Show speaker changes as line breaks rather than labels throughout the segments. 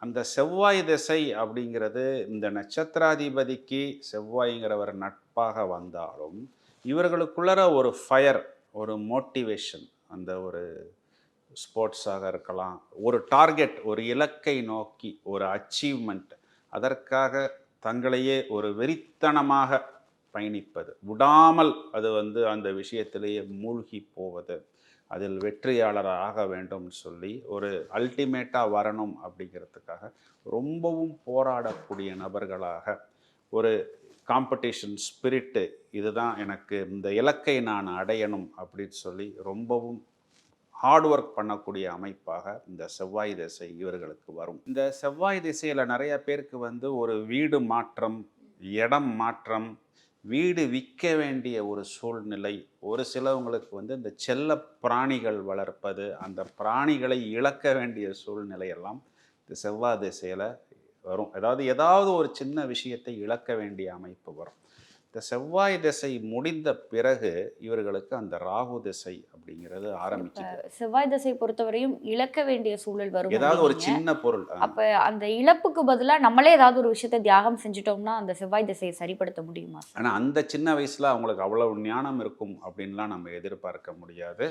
அந்த செவ்வாய் திசை அப்படிங்கிறது இந்த நட்சத்திராதிபதிக்கு செவ்வாய்ங்கிறவர் நட்பாக வந்தாலும், இவர்களுக்குள்ளற ஒரு ஃபயர், ஒரு மோட்டிவேஷன், அந்த ஒரு ஸ்போர்ட்ஸாக இருக்கலாம். ஒரு டார்கெட், ஒரு இலக்கை நோக்கி, ஒரு அச்சீவ்மெண்ட், அதற்காக தங்களையே ஒரு வெறித்தனமாக பயணிப்பது. விடாமல் அது அந்த விஷயத்திலேயே மூழ்கி போவது. அதில் வெற்றியாளர் ஆக வேண்டும்னு சொல்லி, ஒரு அல்டிமேட்டா வரணும் அப்படிங்கிறதுக்காக, ரொம்பவும் போராடக்கூடிய நபர்களாக, ஒரு காம்படிஷன் ஸ்பிரிட்டு, இதுதான் எனக்கு இந்த இலக்கை நான் அடையணும் அப்படின்னு சொல்லி ரொம்பவும் ஹார்ட் ஒர்க் பண்ணக்கூடிய அமைப்பாக இந்த செவ்வாய் திசை இவர்களுக்கு வரும். இந்த செவ்வாய் திசையில நெறைய பேருக்கு ஒரு வீடு மாற்றம், இடம் மாற்றம், வீடு விற்க வேண்டிய ஒரு சூழ்நிலை, ஒரு சிலவங்களுக்கு இந்த செல்ல பிராணிகள் வளர்ப்பது, அந்த பிராணிகளை இழக்க வேண்டிய சூழ்நிலை எல்லாம் இந்த செவ்வாய் திசையில வரும். ஏதாவது ஒரு சின்ன விஷயத்தை இழக்க வேண்டிய அமைப்பு வரும். இந்த செவ்வாய் திசை முடிந்த பிறகு இவர்களுக்கு அந்த ராகு திசை அப்படிங்கிறது
இப்ப
ஆரம்பிக்குது.
செவ்வாய் திசை பொறுத்தவரையும் இழக்க வேண்டிய சூழல் வரும்
ஏதாவது ஒரு
அப்டின்னீங்க.
சின்ன பொருள்.
அப்ப அந்த இழப்புக்கு பதிலா நம்மளே ஏதாவது ஒரு விஷயத்த தியாகம் செஞ்சுட்டோம்னா, அந்த செவ்வாய் திசைய சரிப்படுத்த முடியுமா சார்?
ஆனா அந்த சின்ன வயசுல அவங்களுக்கு அவ்வளவு ஞானம் இருக்கும் அப்படின்லாம் நம்ம எதிர்பார்க்க முடியாது.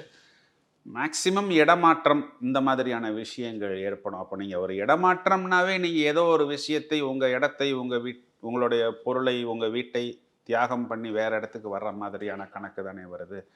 மேக்ஸிமம் இடமாற்றம் இந்த மாதிரியான விஷயங்கள் ஏற்படும். அப்ப நீங்க ஒரு இடமாற்றம்னாவே நீங்க ஏதோ ஒரு விஷயத்தை, உங்க இடத்தை, உங்களுடைய பொருளை, உங்க வீட்டை தியாகம் பண்ணி வேற இடத்துக்கு வர்ற மாதிரியான கணக்கு தானே வருது.